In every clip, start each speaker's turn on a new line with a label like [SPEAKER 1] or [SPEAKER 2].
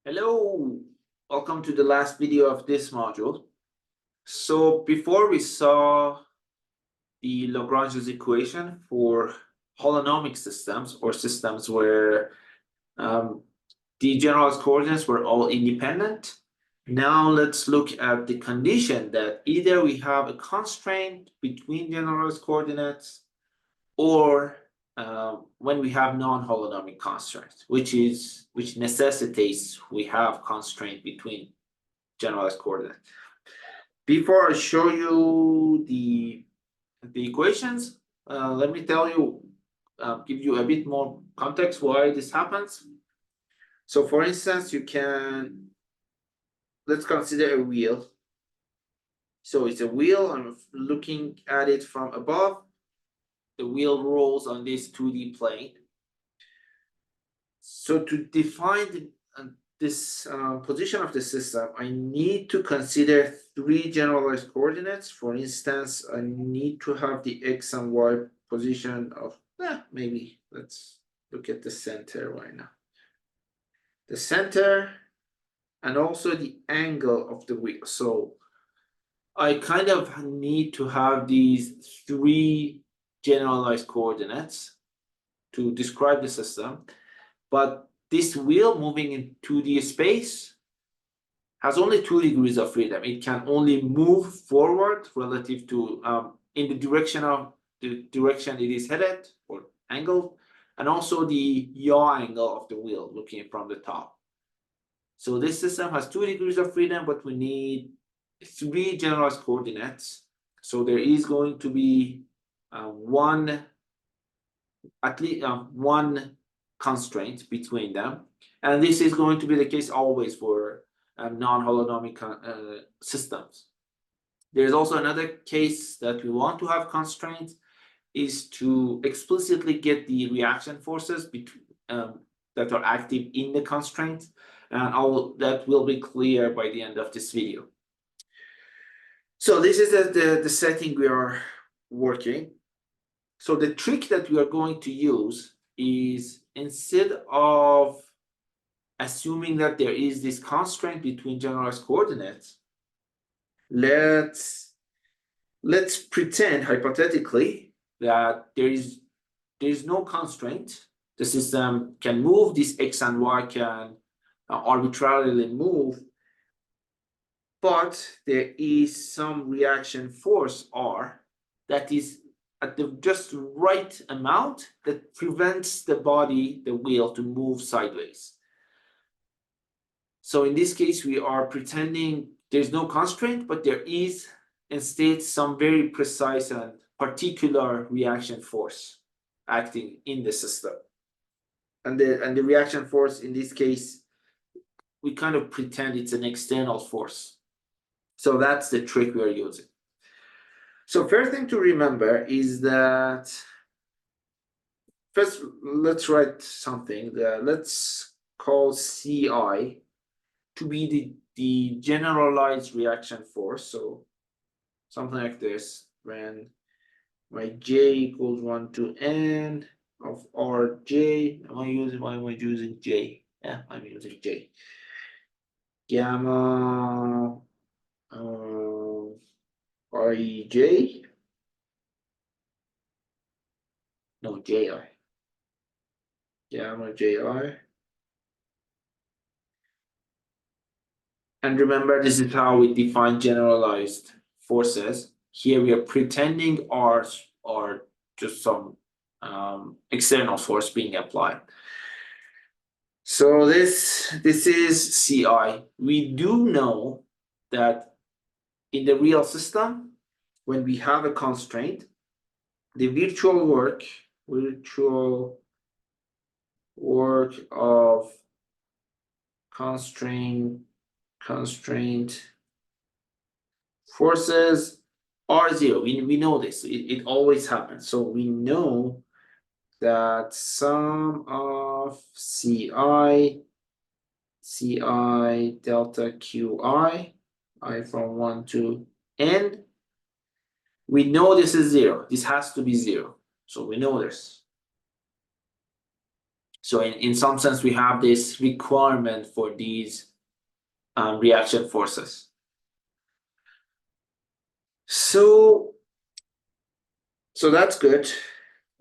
[SPEAKER 1] Hello, welcome to the last video of this module. So before we saw the Lagrange's equation for holonomic systems or systems where the generalized coordinates were all independent. Now let's look at the condition that either we have a constraint between generalized coordinates or when we have non-holonomic constraints, which necessitates we have constraint between generalized coordinates. Before I show you the equations, let me tell you, give you a bit more context why this happens. So for instance, let's consider a wheel. So it's a wheel, I'm looking at it from above. The wheel rolls on this 2D plane. So to define this position of the system, I need to consider three generalized coordinates. For instance, I need to have the x and y position of, maybe let's look at the center right now. The center and also the angle of the wheel. So I kind of need to have these three generalized coordinates to describe the system. But this wheel moving in 2D space has only 2 degrees of freedom. It can only move forward relative to in the direction it is headed or angle, and also the yaw angle of the wheel looking from the top. So this system has 2 degrees of freedom, but we need three generalized coordinates. So there is going to be at least one constraint between them, and this is going to be the case always for non-holonomic systems. There's also another case that we want to have constraints is to explicitly get the reaction forces that are active in the constraint, and that will be clear by the end of this video. So this is the setting we are working. So the trick that we are going to use is, instead of assuming that there is this constraint between generalized coordinates, let's pretend hypothetically that there is no constraint. The system can move, this x and y can arbitrarily move, but there is some reaction force R that is at the just right amount that prevents the wheel to move sideways. So in this case, we are pretending there's no constraint, but there is instead some very precise and particular reaction force acting in the system. And the reaction force in this case, we kind of pretend it's an external force. So that's the trick we are using. So first thing to remember is that, first let's write something. Let's call Ci to be the generalized reaction force. So something like this, when my j equals 1 to n of Rj. Why am I using j? Yeah, I'm using j. Gamma Ij. No, ji. Gamma ji. And remember, this is how we define generalized forces. Here we are pretending R's are just some external force being applied. So this is Ci. We do know that in the real system, when we have a constraint, the virtual work of constraint forces are zero. We know this. It always happens. So we know that sum of Ci delta Qi, I from 1 to n, we know this is zero. This has to be zero. So we know this. So in some sense, we have this requirement for these reaction forces. So that's good.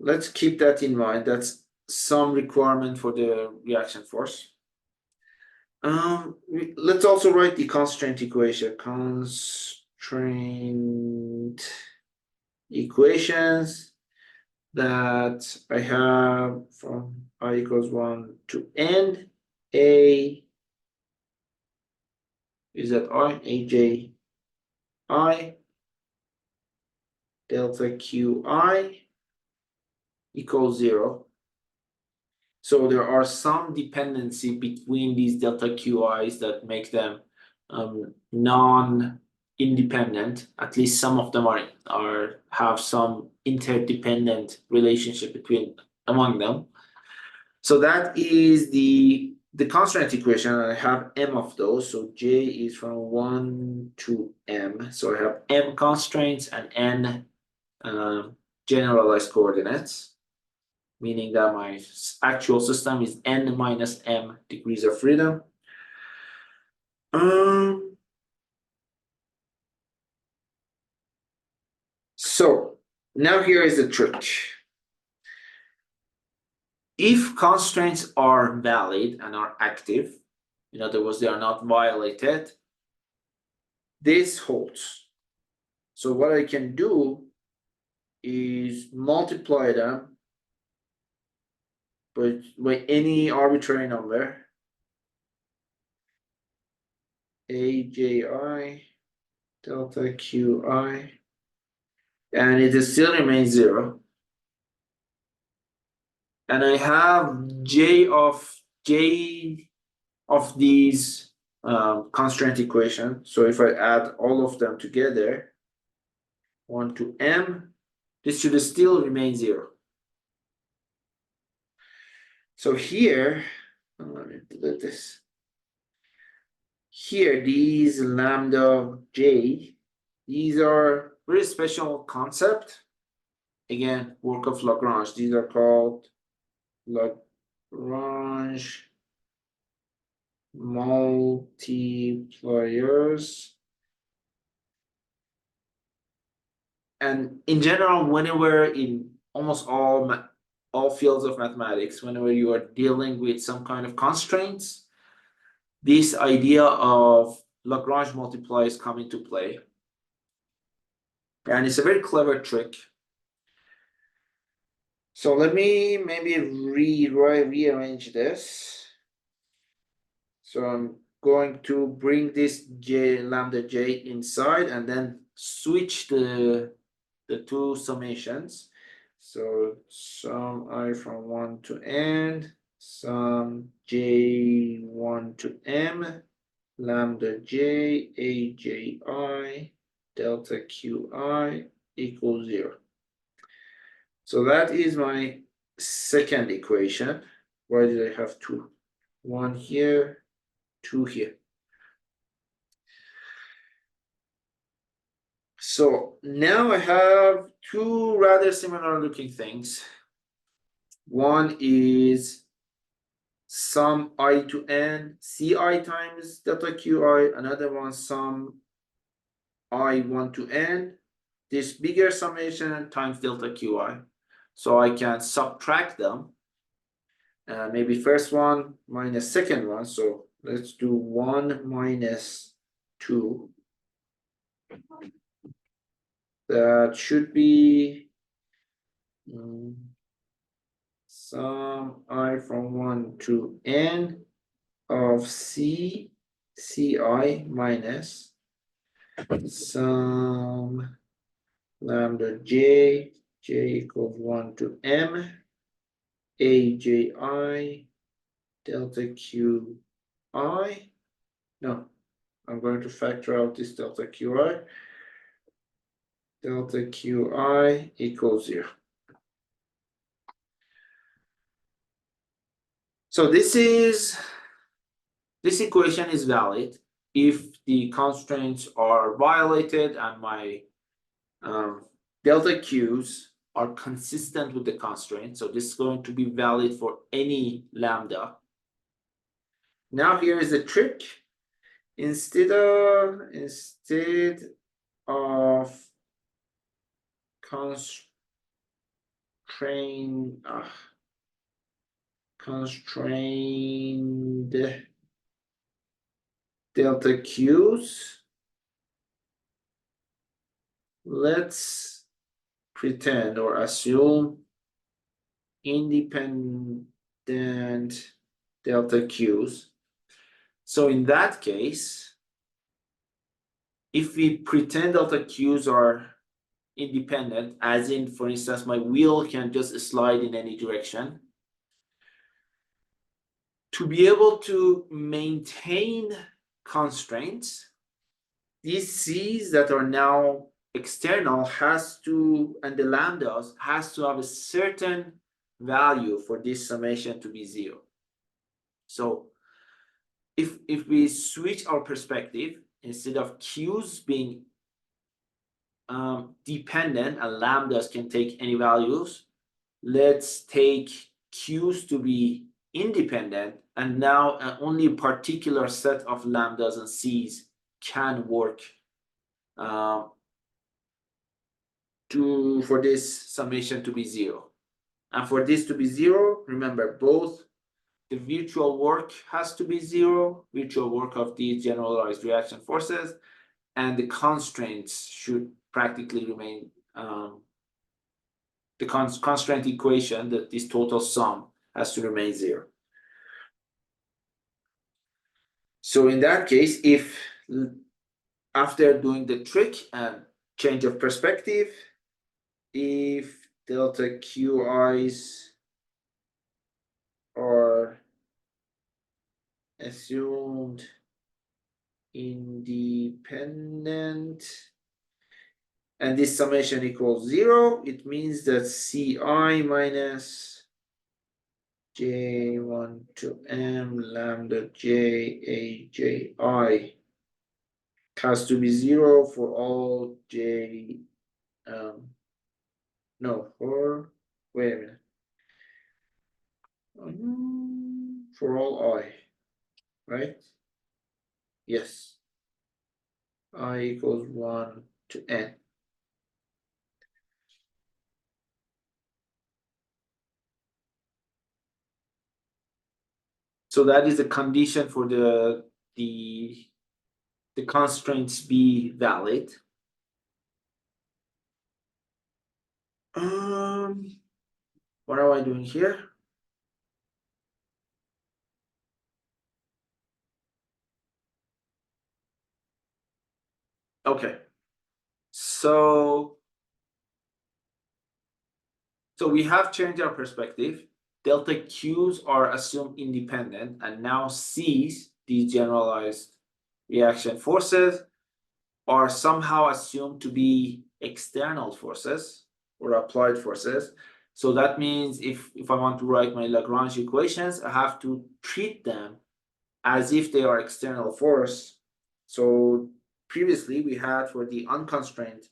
[SPEAKER 1] Let's keep that in mind. That's some requirement for the reaction force. Let's also write the constraint equation. Constraint equations that I have from I equals 1 to n. A is that I, aj I delta qi equals 0. So there are some dependency between these delta qi's that make them non-independent. At least some of them are have some interdependent relationship among them. So that is the constraint equation. I have m of those. So j is from 1 to m. So I have m constraints and n generalized coordinates, meaning that my actual system is n minus m degrees of freedom. So now here is the trick. If constraints are valid and are active, in other words, they are not violated, this holds. So what I can do is multiply them by any arbitrary number, AJI delta QI, and it still remains 0. And I have j of these constraint equations. So if I add all of them together, 1 to m, this should still remain 0. So here, let me delete this. Here, these lambda j, these are very special concept. Again, work of Lagrange. These are called Lagrange multipliers. And in general, whenever in almost all fields of mathematics, whenever you are dealing with some kind of constraints, this idea of Lagrange multipliers come into play. And it's a very clever trick. So let me maybe rearrange this. So I'm going to bring this lambda j inside and then switch the two summations. So sum I from 1 to n, sum j 1 to m, lambda j AJI delta QI equals 0. So that is my second equation. Why did I have 2? 1 here, 2 here. So now I have two rather similar looking things. One is sum I to n ci times delta qi, another one sum I 1 to n, this bigger summation times delta qi. So I can subtract them. Maybe first one minus second one. So let's do 1 minus 2. That should be sum I from 1 to n of ci minus sum lambda j equals 1 to m AJI delta QI. No, I'm going to factor out this delta QI. Delta QI equals 0. So this equation is valid if the constraints are violated and my delta q's are consistent with the constraint. So this is going to be valid for any lambda. Now here is the trick. Instead of constrained delta q's, let's pretend or assume independent delta q's. So in that case, if we pretend delta q's are independent, as in, for instance, my wheel can just slide in any direction, to be able to maintain constraints, these c's that are now external has to, and the lambdas has to have a certain value for this summation to be zero. So if we switch our perspective, instead of q's being dependent and lambdas can take any values, let's take q's to be independent, and now only a particular set of lambdas and c's can work for this summation to be zero. And for this to be zero, remember, both the virtual work has to be zero, virtual work of these generalized reaction forces, and the constraints should practically remain, the constraint equation, that this total sum has to remain zero. So in that case, if after doing the trick and change of perspective, if delta qi's are assumed independent and this summation equals zero, it means that ci minus j1 to m lambda j a j I has to be zero for all j, no, for, wait a minute, for all I, right? Yes, I equals 1 to n. So that is the condition for the constraints be valid. What am I doing here? Okay, so we have changed our perspective. Delta q's are assumed independent, and now c's, these generalized reaction forces, are somehow assumed to be external forces or applied forces. So that means if I want to write my Lagrange equations, I have to treat them as if they are external force. So previously we had, for the unconstrained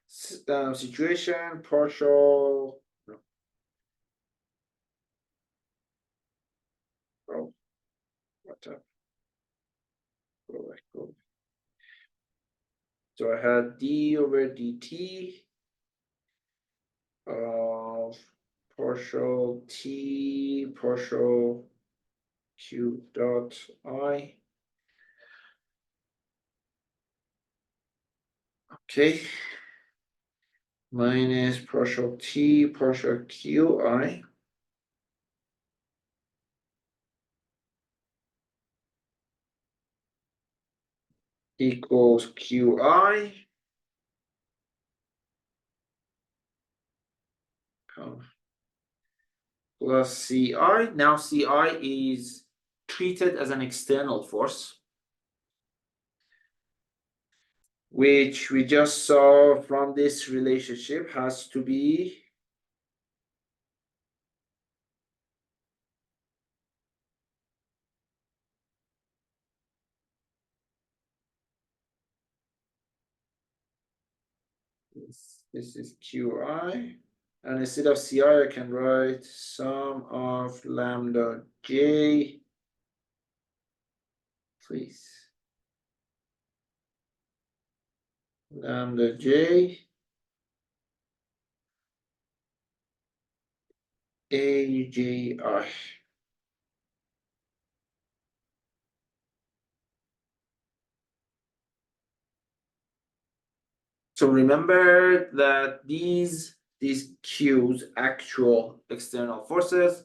[SPEAKER 1] situation, partial, no. Oh, what up? Go back, go back. So I had d over dt of partial t partial q dot I. Okay. Minus partial t partial qi equals qi plus ci. Now ci is treated as an external force, which we just saw from this relationship has to be this is qi And instead of Ci, I can write sum of lambda j, please. Lambda j AJI. So remember that these Q's, actual external forces,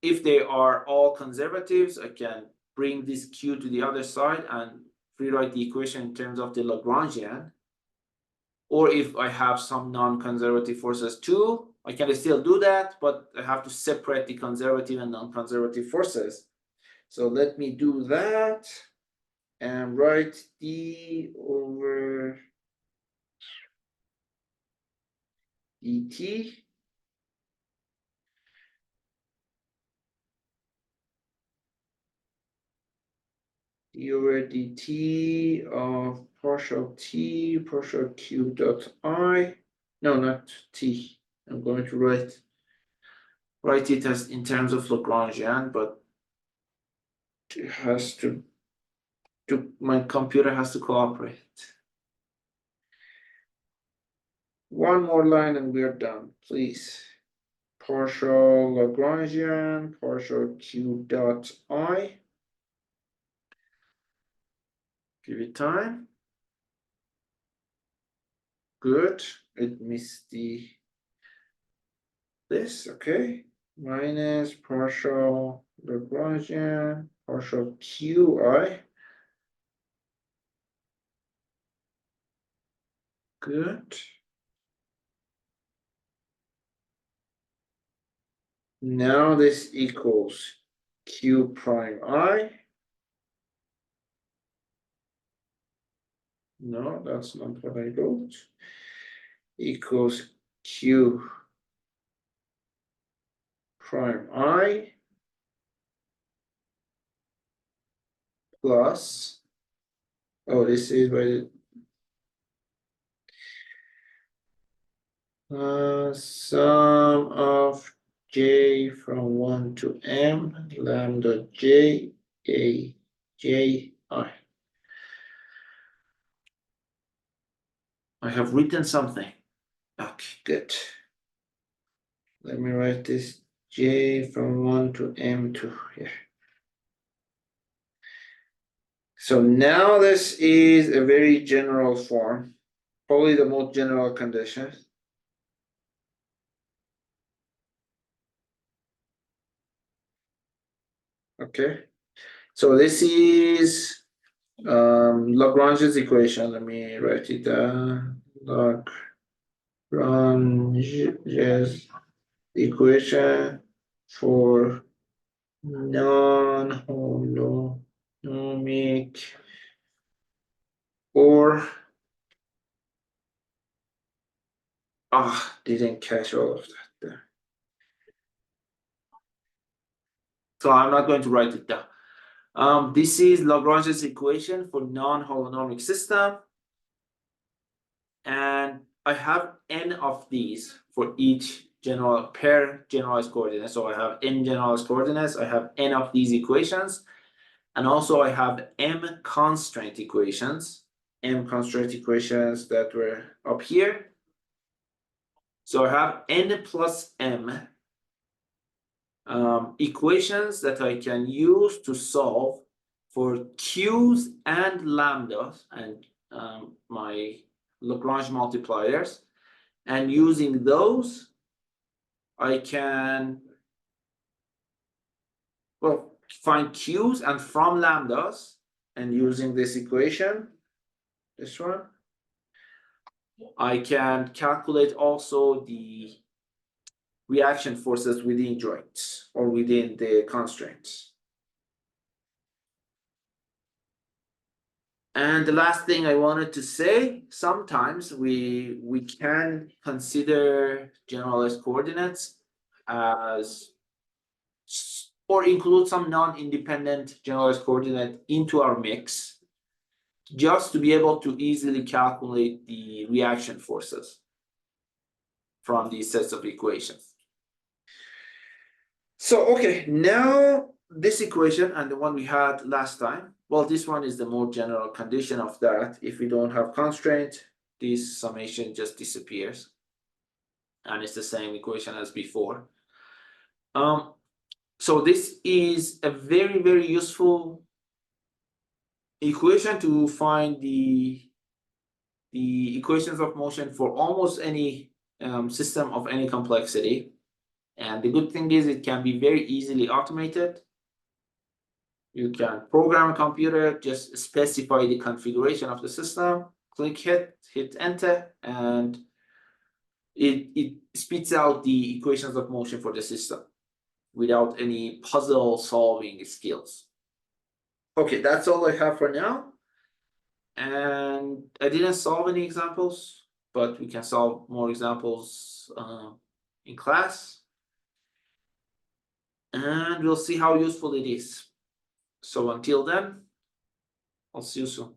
[SPEAKER 1] if they are all conservatives, I can bring this Q to the other side and rewrite the equation in terms of the Lagrangian. Or if I have some non-conservative forces too, I can still do that, but I have to separate the conservative and non-conservative forces. So let me do that and write d over dt over dt of partial t partial q dot I. No, not t. I'm going to write it as in terms of Lagrangian, but it has to my computer has to cooperate. One more line and we're done, please. Partial Lagrangian, partial q dot I. Give it time. Good. It missed this, okay. Minus partial Lagrangian, partial qi. Good. Now this equals q prime I. No, that's not what I wrote. Equals q prime I plus, oh, this is by the sum of j from 1 to m lambda j a j I. I have written something. Okay, good. Let me write this j from 1 to m2 here. So now this is a very general form, probably the most general condition. Okay, so this is Lagrange's equation. Let me write it down. Lagrange's equation for nonholonomic or didn't catch all of that there. So I'm not going to write it down. This is Lagrange's equation for non-holonomic system. And I have n of these for each pair generalized coordinates. So I have n generalized coordinates, I have n of these equations, and also I have m constraint equations that were up here. So I have n plus m equations that I can use to solve for q's and lambdas and my Lagrange multipliers, and using those I can find q's, and from lambdas, and using this equation, this one, I can calculate also the reaction forces within joints or within the constraints. And the last thing I wanted to say, sometimes we can consider generalized coordinates as, or include some non-independent generalized coordinate into our mix, just to be able to easily calculate the reaction forces. from these sets of equations. So, okay, now this equation and the one we had last time, well, this one is the more general condition of that. If we don't have constraint, this summation just disappears. And it's the same equation as before. So this is a very, very useful equation to find the equations of motion for almost any system of any complexity. And the good thing is it can be very easily automated. You can program a computer, just specify the configuration of the system, click hit enter, and it spits out the equations of motion for the system without any puzzle solving skills. Okay, that's all I have for now. And I didn't solve any examples, but we can solve more examples in class. And we'll see how useful it is. So until then, I'll see you soon.